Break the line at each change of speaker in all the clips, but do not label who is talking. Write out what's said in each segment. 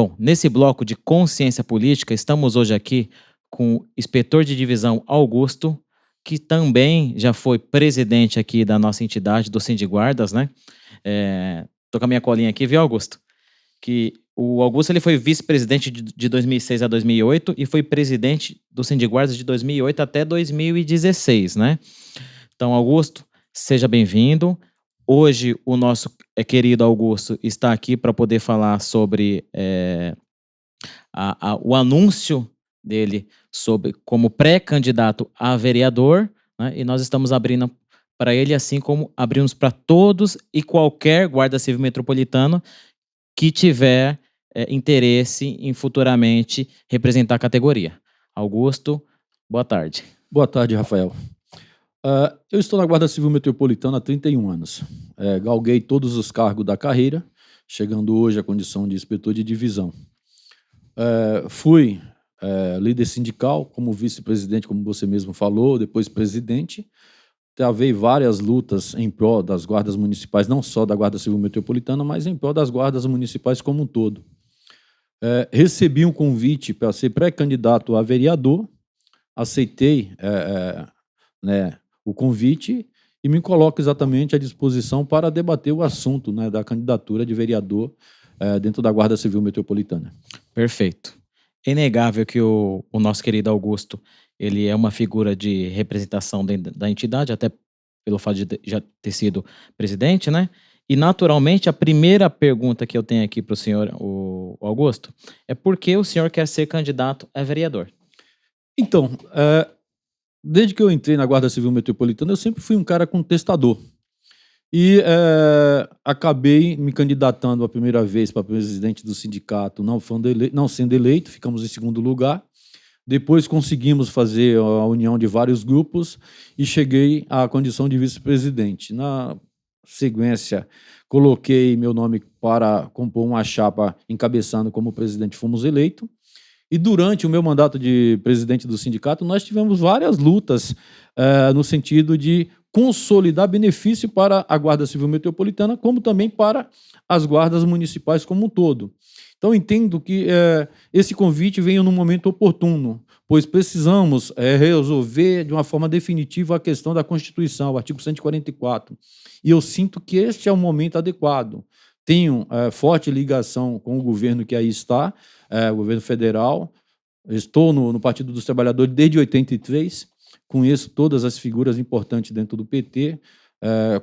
Bom, nesse bloco de consciência política, estamos hoje aqui com o inspetor de divisão Augusto, que também já foi presidente aqui da nossa entidade, do Sindiguardas, né? Tô com a minha colinha aqui, viu, Augusto? Que o Augusto ele foi vice-presidente de 2006 a 2008 e foi presidente do Sindiguardas de 2008 até 2016, né? Então, Augusto, seja bem-vindo. Hoje o nosso querido Augusto está aqui para poder falar sobre o anúncio dele sobre como pré-candidato a vereador, né? E nós estamos abrindo para ele, assim como abrimos para todos e qualquer guarda civil metropolitano que tiver interesse em futuramente representar a categoria. Augusto, boa tarde.
Boa tarde, Rafael. Eu estou na Guarda Civil Metropolitana há 31 anos. Galguei todos os cargos da carreira, chegando hoje à condição de inspetor de divisão. Fui líder sindical, como vice-presidente, como você mesmo falou, depois presidente. Travei várias lutas em prol das guardas municipais, não só da Guarda Civil Metropolitana, mas em prol das guardas municipais como um todo. Recebi um convite para ser pré-candidato a vereador, aceitei o convite e me coloco exatamente à disposição para debater o assunto, né, da candidatura de vereador dentro da Guarda Civil Metropolitana.
Perfeito. É inegável que o nosso querido Augusto, ele é uma figura de representação da entidade, até pelo fato de já ter sido presidente, né? E, naturalmente, a primeira pergunta que eu tenho aqui para o senhor, o Augusto, é por que o senhor quer ser candidato a vereador?
Então, desde que eu entrei na Guarda Civil Metropolitana, eu sempre fui um cara contestador. E acabei me candidatando a primeira vez para presidente do sindicato, não sendo eleito, ficamos em segundo lugar. Depois conseguimos fazer a união de vários grupos e cheguei à condição de vice-presidente. Na sequência, coloquei meu nome para compor uma chapa encabeçando como presidente, fomos eleitos. E durante o meu mandato de presidente do sindicato, nós tivemos várias lutas no sentido de consolidar benefício para a Guarda Civil Metropolitana, como também para as guardas municipais como um todo. Então, entendo que esse convite veio num momento oportuno, pois precisamos resolver de uma forma definitiva a questão da Constituição, o artigo 144. E eu sinto que este é o momento adequado. Tenho forte ligação com o governo que aí está, o governo federal. Estou no Partido dos Trabalhadores desde 83, conheço todas as figuras importantes dentro do PT.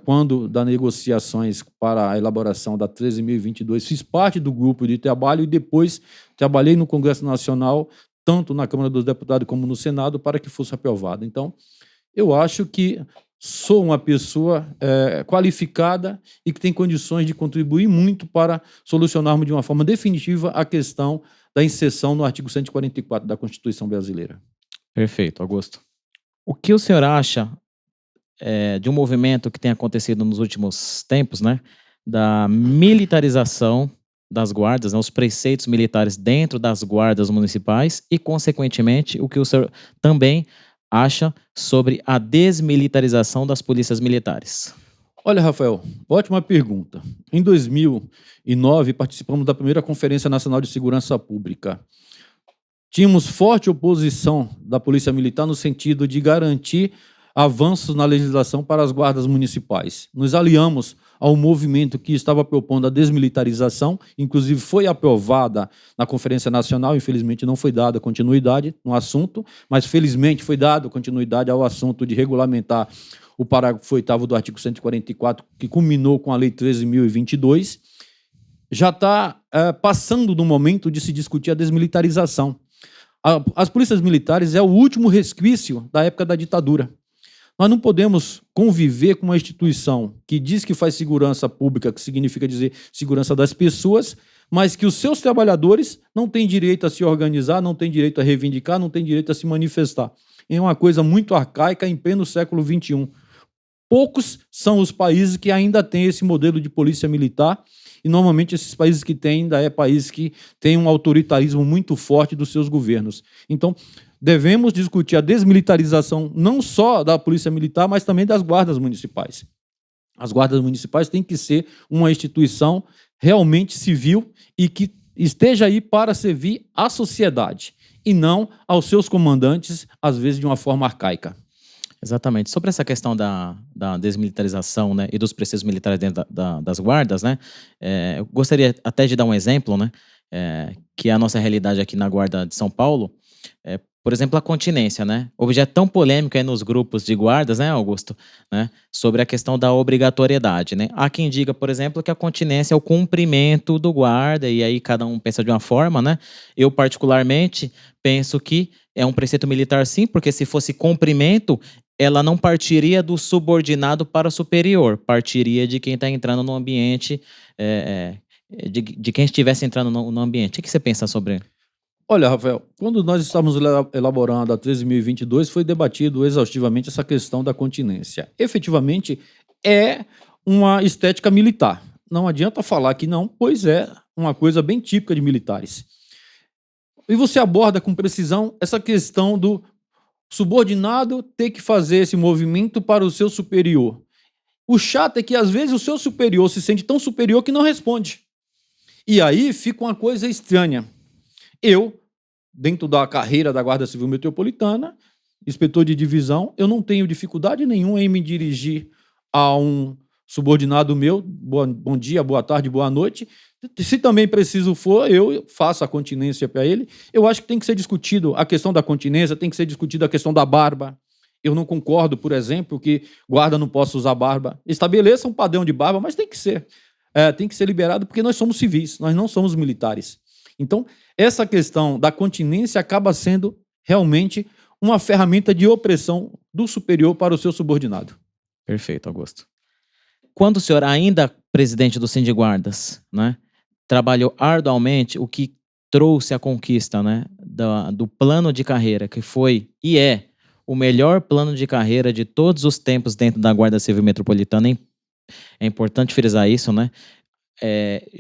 Quando das negociações para a elaboração da 13.022, fiz parte do grupo de trabalho e depois trabalhei no Congresso Nacional, tanto na Câmara dos Deputados como no Senado, para que fosse aprovado. Então, eu acho que sou uma pessoa qualificada e que tem condições de contribuir muito para solucionarmos de uma forma definitiva a questão da inserção no artigo 144 da Constituição brasileira.
Perfeito, Augusto. O que o senhor acha de um movimento que tem acontecido nos últimos tempos, né, da militarização das guardas, né, os preceitos militares dentro das guardas municipais e, consequentemente, o que o senhor também acha sobre a desmilitarização das polícias militares?
Olha, Rafael, ótima pergunta. Em 2009, participamos da primeira Conferência Nacional de Segurança Pública. Tínhamos forte oposição da Polícia Militar no sentido de garantir avanços na legislação para as guardas municipais. Nos aliamos ao movimento que estava propondo a desmilitarização, inclusive foi aprovada na Conferência Nacional, infelizmente não foi dada continuidade no assunto, mas felizmente foi dada continuidade ao assunto de regulamentar o parágrafo 8º do artigo 144, que culminou com a Lei 13.022, já está passando do momento de se discutir a desmilitarização. As polícias militares é o último resquício da época da ditadura. Nós não podemos conviver com uma instituição que diz que faz segurança pública, que significa dizer segurança das pessoas, mas que os seus trabalhadores não têm direito a se organizar, não têm direito a reivindicar, não têm direito a se manifestar. É uma coisa muito arcaica em pleno século XXI. Poucos são os países que ainda têm esse modelo de polícia militar, e normalmente esses países que têm ainda é países que têm um autoritarismo muito forte dos seus governos. Então, devemos discutir a desmilitarização não só da polícia militar, mas também das guardas municipais. As guardas municipais têm que ser uma instituição realmente civil e que esteja aí para servir à sociedade e não aos seus comandantes, às vezes de uma forma arcaica.
Exatamente. Sobre essa questão da desmilitarização, né, e dos preceitos militares dentro das guardas, né, eu gostaria até de dar um exemplo, né, que é a nossa realidade aqui na Guarda de São Paulo. Por exemplo, a continência, né, objeto tão polêmico aí nos grupos de guardas, né, Augusto, né, sobre a questão da obrigatoriedade, né. Há quem diga, por exemplo, que a continência é o cumprimento do guarda, e aí cada um pensa de uma forma, né. Eu, particularmente, penso que é um preceito militar sim, porque se fosse cumprimento, ela não partiria do subordinado para o superior, partiria de quem está entrando no ambiente, de quem estivesse entrando no ambiente. O que você pensa sobre?
Olha, Rafael, quando nós estávamos elaborando a 13.022, foi debatido exaustivamente essa questão da continência. Efetivamente, é uma estética militar. Não adianta falar que não, pois é uma coisa bem típica de militares. E você aborda com precisão essa questão do subordinado ter que fazer esse movimento para o seu superior. O chato é que, às vezes, o seu superior se sente tão superior que não responde. E aí fica uma coisa estranha. Eu, dentro da carreira da Guarda Civil Metropolitana, inspetor de divisão, eu não tenho dificuldade nenhuma em me dirigir a um subordinado meu, bom dia, boa tarde, boa noite. Se também preciso for, eu faço a continência para ele. Eu acho que tem que ser discutido a questão da continência, tem que ser discutida a questão da barba. Eu não concordo, por exemplo, que guarda não possa usar barba. Estabeleça um padrão de barba, mas tem que ser. Tem que ser liberado porque nós somos civis, nós não somos militares. Então, essa questão da continência acaba sendo realmente uma ferramenta de opressão do superior para o seu subordinado.
Perfeito, Augusto. Quando o senhor, ainda presidente do Sindiguardas, né, trabalhou arduamente, o que trouxe a conquista, né, do plano de carreira, que foi e é o melhor plano de carreira de todos os tempos dentro da Guarda Civil Metropolitana. É importante frisar isso, né?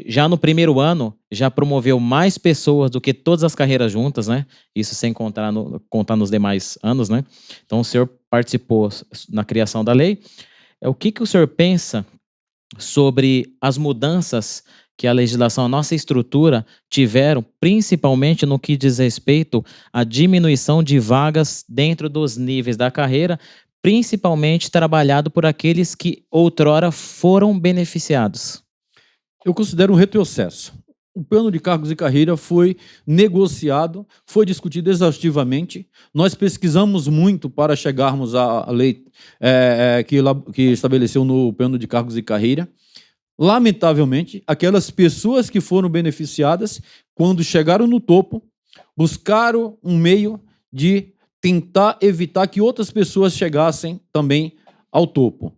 Já no primeiro ano, já promoveu mais pessoas do que todas as carreiras juntas, né? Isso sem contar nos demais anos, né? Então, o senhor participou na criação da lei. O que o senhor pensa sobre as mudanças que a legislação, a nossa estrutura tiveram, principalmente no que diz respeito à diminuição de vagas dentro dos níveis da carreira, principalmente trabalhado por aqueles que outrora foram beneficiados?
Eu considero um retrocesso. O plano de cargos e carreira foi negociado, foi discutido exaustivamente. Nós pesquisamos muito para chegarmos à lei que estabeleceu no plano de cargos e carreira. Lamentavelmente, aquelas pessoas que foram beneficiadas, quando chegaram no topo, buscaram um meio de tentar evitar que outras pessoas chegassem também ao topo.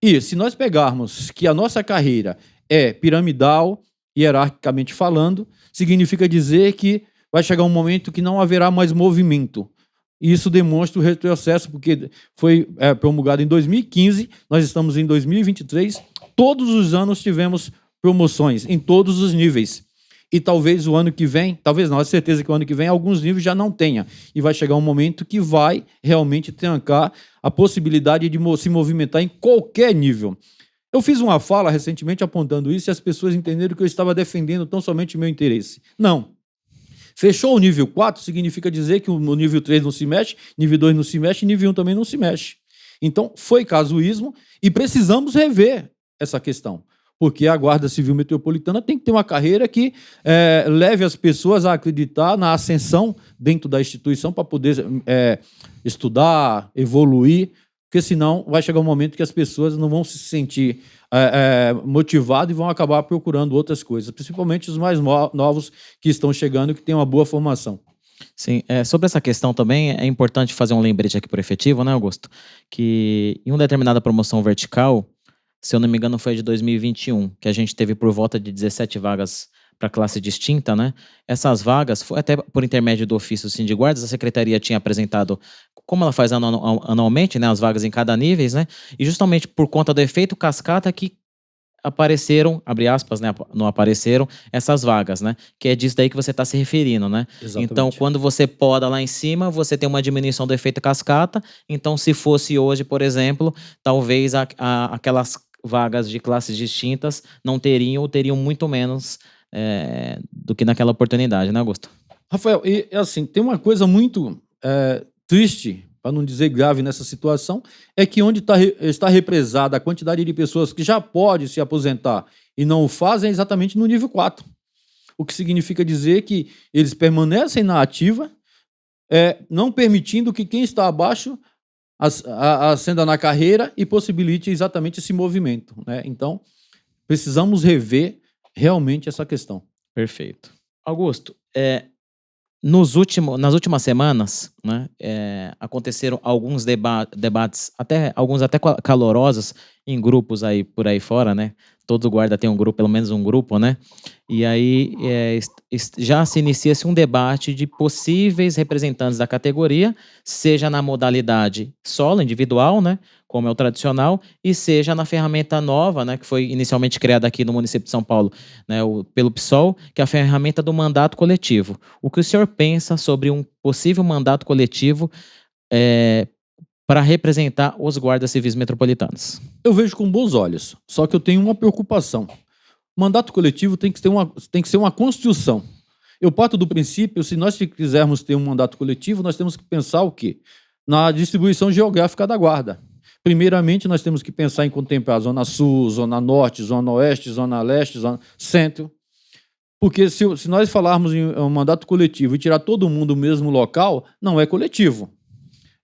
E se nós pegarmos que a nossa carreira é piramidal, hierarquicamente falando, significa dizer que vai chegar um momento que não haverá mais movimento. E isso demonstra o retrocesso, porque foi promulgado em 2015, nós estamos em 2023, todos os anos tivemos promoções em todos os níveis. E talvez o ano que vem, talvez não, é certeza que o ano que vem alguns níveis já não tenha. E vai chegar um momento que vai realmente trancar a possibilidade de se movimentar em qualquer nível. Eu fiz uma fala recentemente apontando isso e as pessoas entenderam que eu estava defendendo tão somente o meu interesse. Não. Fechou o nível 4, significa dizer que o nível 3 não se mexe, nível 2 não se mexe, nível 1 também não se mexe. Então, foi casuísmo e precisamos rever essa questão. Porque a Guarda Civil Metropolitana tem que ter uma carreira que leve as pessoas a acreditar na ascensão dentro da instituição para poder estudar, evoluir, porque senão vai chegar um momento que as pessoas não vão se sentir motivadas e vão acabar procurando outras coisas, principalmente os mais novos que estão chegando e que têm uma boa formação.
Sim, sobre essa questão também é importante fazer um lembrete aqui por efetivo, né, Augusto? Que em uma determinada promoção vertical, se eu não me engano foi de 2021, que a gente teve por volta de 17 vagas para classe distinta, né? Essas vagas, foi até por intermédio do ofício do Sindiguardas, a secretaria tinha apresentado, como ela faz anualmente, né, as vagas em cada nível, né? E justamente por conta do efeito cascata que apareceram, abre aspas, né, não apareceram essas vagas, né? Que é disso daí que você está se referindo, né?
Exatamente.
Então, quando você poda lá em cima, você tem uma diminuição do efeito cascata. Então, se fosse hoje, por exemplo, talvez aquelas vagas de classes distintas não teriam ou teriam muito menos do que naquela oportunidade, né, Augusto?
Rafael, e assim, tem uma coisa muito triste, para não dizer grave nessa situação, é que onde está represada a quantidade de pessoas que já pode se aposentar e não o fazem é exatamente no nível 4. O que significa dizer que eles permanecem na ativa, não permitindo que quem está abaixo ascenda na carreira e possibilite exatamente esse movimento, né? Então, precisamos rever realmente essa questão.
Perfeito. Augusto, nas últimas semanas, né, aconteceram alguns debates, alguns até calorosos, em grupos aí por aí fora, né? Todo guarda tem um grupo, pelo menos um grupo, né? E aí já se inicia-se um debate de possíveis representantes da categoria, seja na modalidade solo, individual, né? Como é o tradicional, e seja na ferramenta nova, né? Que foi inicialmente criada aqui no município de São Paulo, né? Pelo PSOL, que é a ferramenta do mandato coletivo. O que o senhor pensa sobre um possível mandato coletivo para representar os guardas civis metropolitanos?
Eu vejo com bons olhos, só que eu tenho uma preocupação. O mandato coletivo tem que ser uma construção. Eu parto do princípio, se nós quisermos ter um mandato coletivo, nós temos que pensar o quê? Na distribuição geográfica da guarda. Primeiramente, nós temos que pensar em contemplar a Zona Sul, Zona Norte, Zona Oeste, Zona Leste, Zona Centro. Porque se nós falarmos em um mandato coletivo e tirar todo mundo do mesmo local, não é coletivo.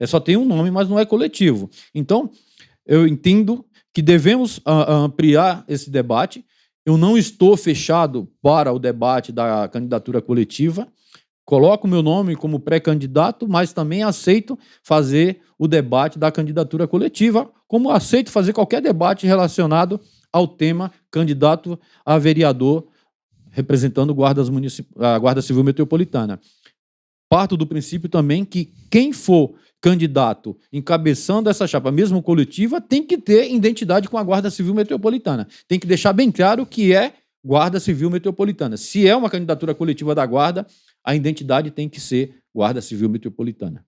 Só tem um nome, mas não é coletivo. Então, eu entendo que devemos ampliar esse debate. Eu não estou fechado para o debate da candidatura coletiva. Coloco o meu nome como pré-candidato, mas também aceito fazer o debate da candidatura coletiva, como aceito fazer qualquer debate relacionado ao tema candidato a vereador representando a Guarda Civil Metropolitana. Parto do princípio também que quem for candidato encabeçando essa chapa, mesmo coletiva, tem que ter identidade com a Guarda Civil Metropolitana. Tem que deixar bem claro que é Guarda Civil Metropolitana. Se é uma candidatura coletiva da Guarda, a identidade tem que ser Guarda Civil Metropolitana.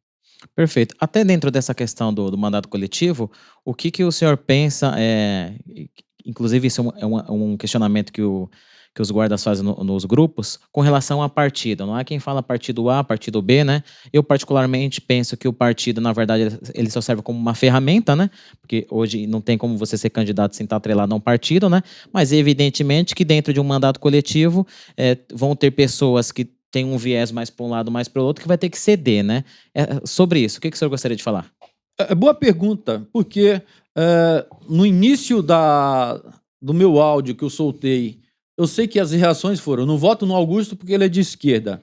Perfeito. Até dentro dessa questão do mandato coletivo, o que o senhor pensa, inclusive isso é um questionamento que os guardas fazem nos grupos, com relação a partido. Não é quem fala partido A, partido B, né? Eu particularmente penso que o partido, na verdade, ele só serve como uma ferramenta, né? Porque hoje não tem como você ser candidato sem estar atrelado a um partido, né? Mas evidentemente que dentro de um mandato coletivo vão ter pessoas que tem um viés mais para um lado, mais para o outro, que vai ter que ceder, né? Sobre isso, o que o senhor gostaria de falar?
Boa pergunta, porque no início do meu áudio que eu soltei, eu sei que as reações foram: eu não voto no Augusto porque ele é de esquerda.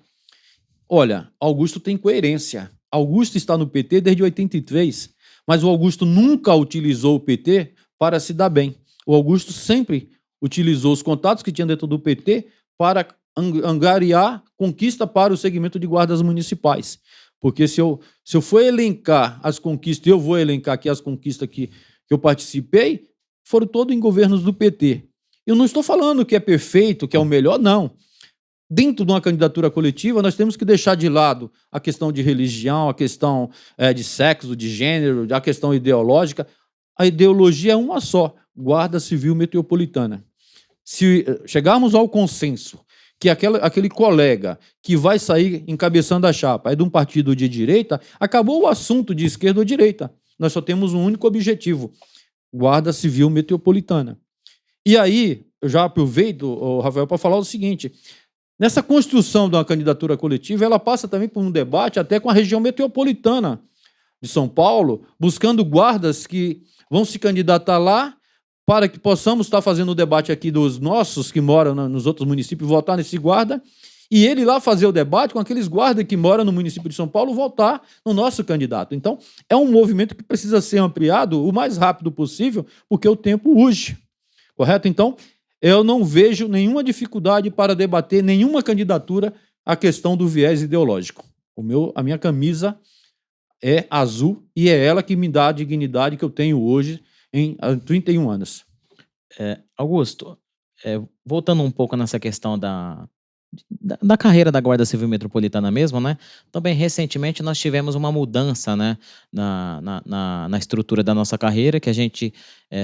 Olha, Augusto tem coerência. Augusto está no PT desde 83, mas o Augusto nunca utilizou o PT para se dar bem. O Augusto sempre utilizou os contatos que tinha dentro do PT para angariar conquista para o segmento de guardas municipais. Porque se eu for elencar as conquistas, eu vou elencar aqui as conquistas que eu participei, foram todos em governos do PT. Eu não estou falando que é perfeito, que é o melhor, não. Dentro de uma candidatura coletiva, nós temos que deixar de lado a questão de religião, a questão de sexo, de gênero, a questão ideológica. A ideologia é uma só: Guarda Civil Metropolitana. Se chegarmos ao consenso que aquele colega que vai sair encabeçando a chapa é de um partido de direita, acabou o assunto de esquerda ou direita. Nós só temos um único objetivo: Guarda Civil Metropolitana. E aí, eu já aproveito, Rafael, para falar o seguinte: nessa construção de uma candidatura coletiva, ela passa também por um debate até com a região metropolitana de São Paulo, buscando guardas que vão se candidatar lá, para que possamos estar fazendo o debate aqui dos nossos que moram nos outros municípios, votar nesse guarda, e ele lá fazer o debate com aqueles guardas que moram no município de São Paulo, votar no nosso candidato. Então, é um movimento que precisa ser ampliado o mais rápido possível, porque o tempo urge, correto? Então, eu não vejo nenhuma dificuldade para debater nenhuma candidatura a questão do viés ideológico. A minha camisa é azul e é ela que me dá a dignidade que eu tenho hoje, em 31 anos.
Augusto, voltando um pouco nessa questão da carreira da Guarda Civil Metropolitana mesmo, né? Também recentemente nós tivemos uma mudança, né, na estrutura da nossa carreira, que a gente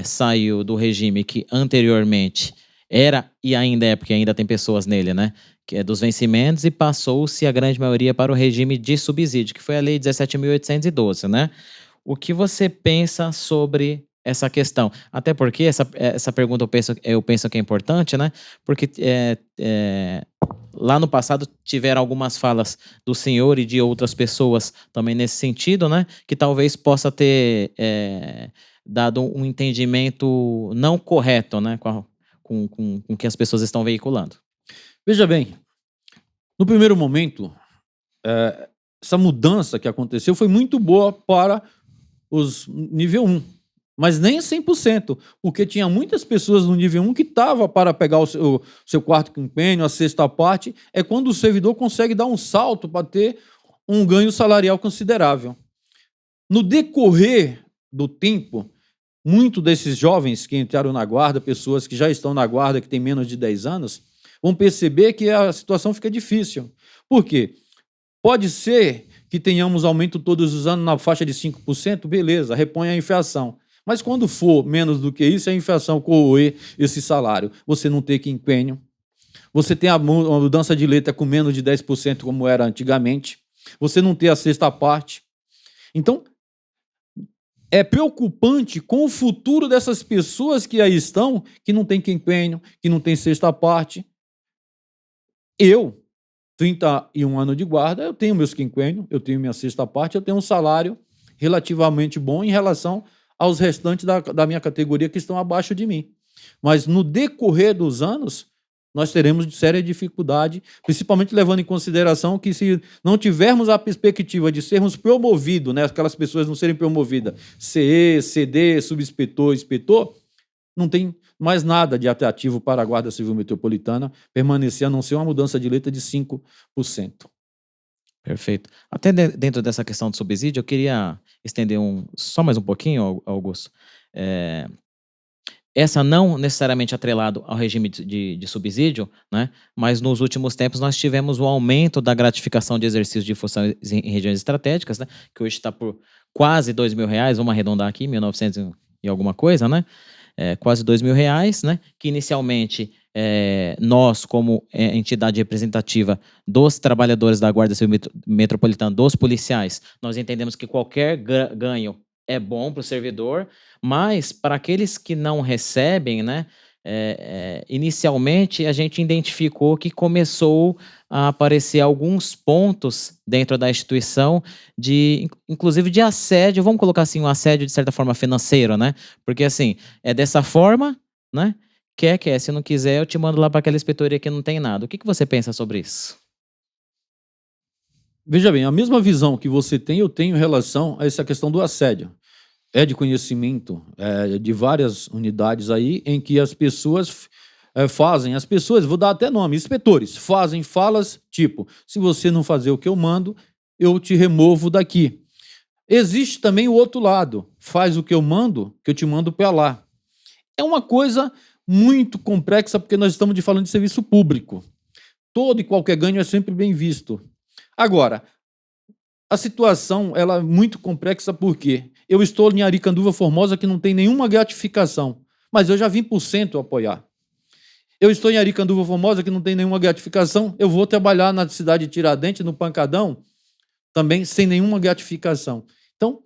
saiu do regime que anteriormente era, e ainda é, porque ainda tem pessoas nele, né, que é dos vencimentos, e passou-se a grande maioria para o regime de subsídio, que foi a Lei 17.812, né? O que você pensa sobre essa questão? Até porque essa pergunta eu penso que é importante, né? Porque lá no passado tiveram algumas falas do senhor e de outras pessoas também nesse sentido, né? Que talvez possa ter dado um entendimento não correto, né? Com o que as pessoas estão veiculando.
Veja bem, no primeiro momento, essa mudança que aconteceu foi muito boa para os nível 1, mas nem 100%, porque tinha muitas pessoas no nível 1 que estavam para pegar o seu quarto quinquênio, a sexta parte, é quando o servidor consegue dar um salto para ter um ganho salarial considerável. No decorrer do tempo, muitos desses jovens que entraram na guarda, pessoas que já estão na guarda, que têm menos de 10 anos, vão perceber que a situação fica difícil. Por quê? Pode ser que tenhamos aumento todos os anos na faixa de 5%, beleza, repõe a inflação. Mas quando for menos do que isso, a inflação corroer esse salário. Você não tem quinquênio, você tem a mudança de letra com menos de 10%, como era antigamente, você não tem a sexta parte. Então, é preocupante com o futuro dessas pessoas que aí estão, que não tem quinquênio, que não tem sexta parte. Eu, 31 anos de guarda, eu tenho meus quinquênios, eu tenho minha sexta parte, eu tenho um salário relativamente bom em relação aos restantes da minha categoria que estão abaixo de mim. Mas no decorrer dos anos, nós teremos séria dificuldade, principalmente levando em consideração que se não tivermos a perspectiva de sermos promovidos, né, aquelas pessoas não serem promovidas, CE, CD, subinspetor, inspetor, não tem mais nada de atrativo para a Guarda Civil Metropolitana permanecer, a não ser uma mudança de letra de 5%.
Perfeito. Até dentro dessa questão do subsídio, eu queria estender só mais um pouquinho, Augusto. Essa não necessariamente atrelado ao regime de subsídio, né? Mas nos últimos tempos nós tivemos um aumento da gratificação de exercício de funções em regiões estratégicas, né? Que hoje está por quase R$2.000, vamos arredondar aqui, 1.900 e alguma coisa, né? Quase R$2.000, né? Que inicialmente nós, como entidade representativa dos trabalhadores da Guarda Civil Metropolitana, dos policiais, nós entendemos que qualquer ganho é bom para o servidor, mas para aqueles que não recebem, né? Inicialmente a gente identificou que começou a aparecer alguns pontos dentro da instituição inclusive de assédio, vamos colocar assim, um assédio de certa forma financeiro, né? Porque assim, é dessa forma, né? Quer, se não quiser eu te mando lá para aquela inspetoria que não tem nada. O que você pensa sobre isso?
Veja bem, a mesma visão que você tem, eu tenho em relação a essa questão do assédio. É de conhecimento de várias unidades aí em que as pessoas vou dar até nome, inspetores, fazem falas tipo, se você não fazer o que eu mando, eu te removo daqui. Existe também o outro lado, faz o que eu mando, que eu te mando para lá. É uma coisa muito complexa porque nós estamos falando de serviço público. Todo e qualquer ganho é sempre bem visto. Agora, a situação ela é muito complexa porque eu estou em Aricanduva Formosa que não tem nenhuma gratificação, mas eu já vim por cento apoiar. Eu estou em Aricanduva Formosa que não tem nenhuma gratificação, eu vou trabalhar na cidade de Tiradentes, no Pancadão, também sem nenhuma gratificação. Então,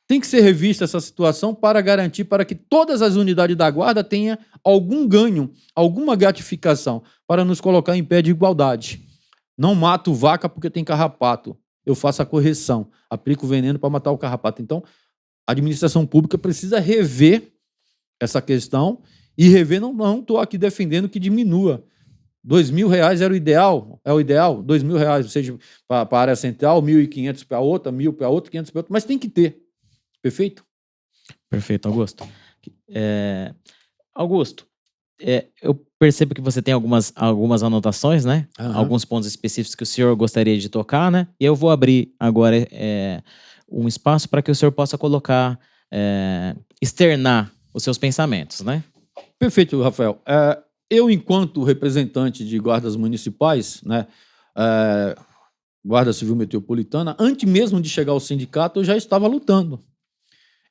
tem que ser revista essa situação para garantir para que todas as unidades da Guarda tenham algum ganho, alguma gratificação, para nos colocar em pé de igualdade. Não mato vaca porque tem carrapato. Eu faço a correção, aplico veneno para matar o carrapato. Então, a administração pública precisa rever essa questão e rever, não estou aqui defendendo que diminua. R$2.000 era o ideal, é o ideal, R$2.000, seja para a área central, 1.500 para outra, 1.000 para outra, 500 para outra, mas tem que ter. Perfeito?
Perfeito, Augusto. Augusto, eu percebo que você tem algumas anotações, né?
Uhum.
Alguns pontos específicos que o senhor gostaria de tocar, né? E eu vou abrir agora um espaço para que o senhor possa colocar, externar os seus pensamentos, né?
Perfeito, Rafael. Eu, enquanto representante de guardas municipais, né, Guarda Civil Metropolitana, antes mesmo de chegar ao sindicato, eu já estava lutando.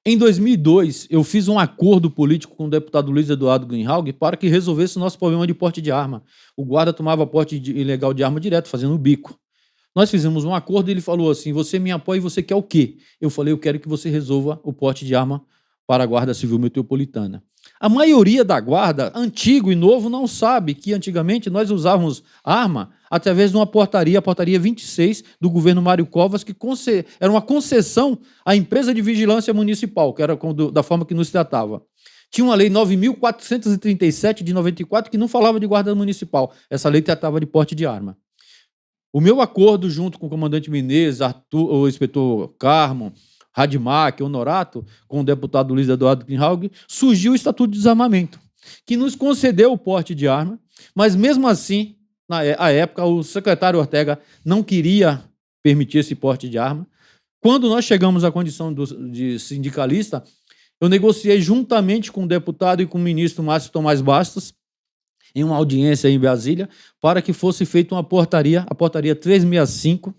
Em 2002, eu fiz um acordo político com o deputado Luiz Eduardo Greenhalgh para que resolvesse o nosso problema de porte de arma. O guarda tomava porte ilegal de arma direto, fazendo bico. Nós fizemos um acordo e ele falou assim: você me apoia e você quer o quê? Eu falei: eu quero que você resolva o porte de arma para a Guarda Civil Metropolitana. A maioria da guarda, antigo e novo, não sabe que antigamente nós usávamos arma através de uma portaria, a portaria 26 do governo Mário Covas, que era uma concessão à empresa de vigilância municipal, que era da forma que nos tratava. Tinha uma lei 9.437 de 94 que não falava de guarda municipal. Essa lei tratava de porte de arma. O meu acordo, junto com o comandante Menezes, o inspetor Carmo, Radmacher, Honorato, com o deputado Luiz Eduardo Greenhalgh, surgiu o Estatuto de Desarmamento, que nos concedeu o porte de arma, mas mesmo assim, na época, o secretário Ortega não queria permitir esse porte de arma. Quando nós chegamos à condição de sindicalista, eu negociei juntamente com o deputado e com o ministro Márcio Tomás Bastos, em uma audiência em Brasília, para que fosse feita uma portaria, a portaria 365,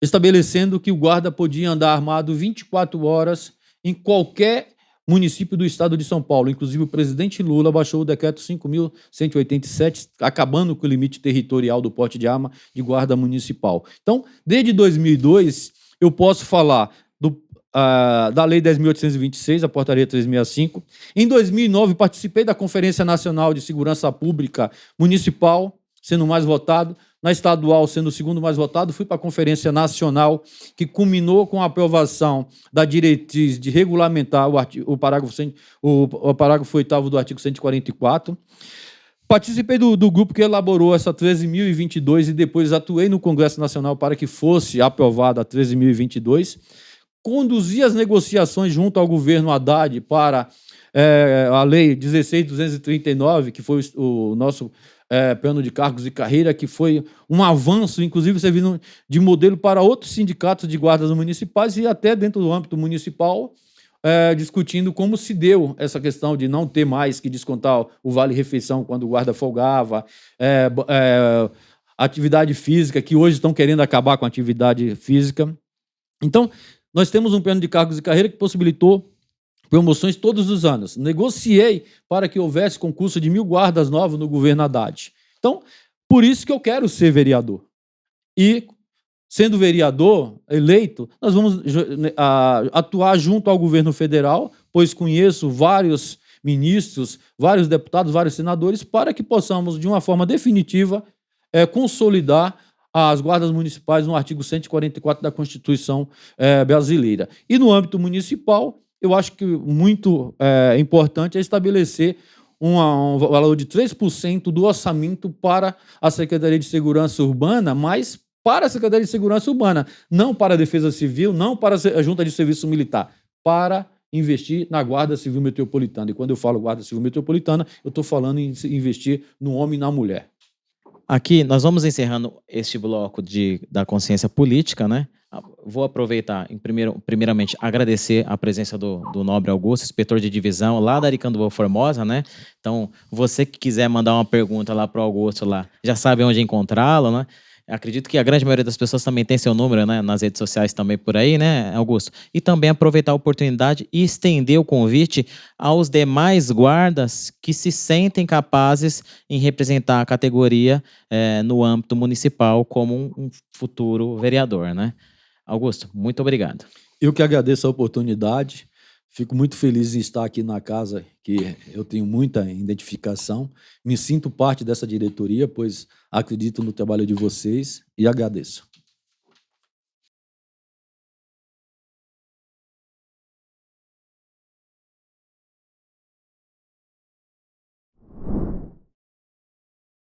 estabelecendo que o guarda podia andar armado 24 horas em qualquer município do estado de São Paulo. Inclusive, o presidente Lula baixou o decreto 5.187, acabando com o limite territorial do porte de arma de guarda municipal. Então, desde 2002, eu posso falar da Lei 10.826, a Portaria 365. Em 2009, participei da Conferência Nacional de Segurança Pública Municipal, sendo o mais votado. Na estadual, sendo o segundo mais votado, fui para a Conferência Nacional, que culminou com a aprovação da diretriz de regulamentar o parágrafo 8º do artigo 144. Participei do grupo que elaborou essa 13.022 e depois atuei no Congresso Nacional para que fosse aprovada a 13.022. Conduzi as negociações junto ao governo Haddad para a Lei 16.239, que foi o nosso plano de cargos e carreira, que foi um avanço, inclusive servindo de modelo para outros sindicatos de guardas municipais e até dentro do âmbito municipal, discutindo como se deu essa questão de não ter mais que descontar o vale-refeição quando o guarda folgava, atividade física, que hoje estão querendo acabar com a atividade física. Então, nós temos um plano de cargos e carreira que possibilitou promoções todos os anos. Negociei para que houvesse concurso de 1.000 guardas novos no governo Haddad. Então, por isso que eu quero ser vereador. E, sendo vereador eleito, nós vamos atuar junto ao governo federal, pois conheço vários ministros, vários deputados, vários senadores, para que possamos, de uma forma definitiva, consolidar as guardas municipais no artigo 144 da Constituição brasileira. E no âmbito municipal, eu acho que muito importante é estabelecer um valor de 3% do orçamento para a Secretaria de Segurança Urbana, mas para a Secretaria de Segurança Urbana, não para a Defesa Civil, não para a Junta de Serviço Militar, para investir na Guarda Civil Metropolitana. E quando eu falo Guarda Civil Metropolitana, eu estou falando em investir no homem e na mulher.
Aqui, nós vamos encerrando este bloco da consciência política, né? Vou aproveitar, primeiramente, agradecer a presença do nobre Augusto, inspetor de divisão lá da Aricanduva Formosa, né? Então, você que quiser mandar uma pergunta lá para o Augusto, lá, já sabe onde encontrá-lo, né? Acredito que a grande maioria das pessoas também tem seu número, né? Nas redes sociais também por aí, né, Augusto? E também aproveitar a oportunidade e estender o convite aos demais guardas que se sentem capazes em representar a categoria no âmbito municipal como um futuro vereador, né? Augusto, muito obrigado.
Eu que agradeço a oportunidade. Fico muito feliz em estar aqui na casa, que eu tenho muita identificação. Me sinto parte dessa diretoria, pois acredito no trabalho de vocês e agradeço.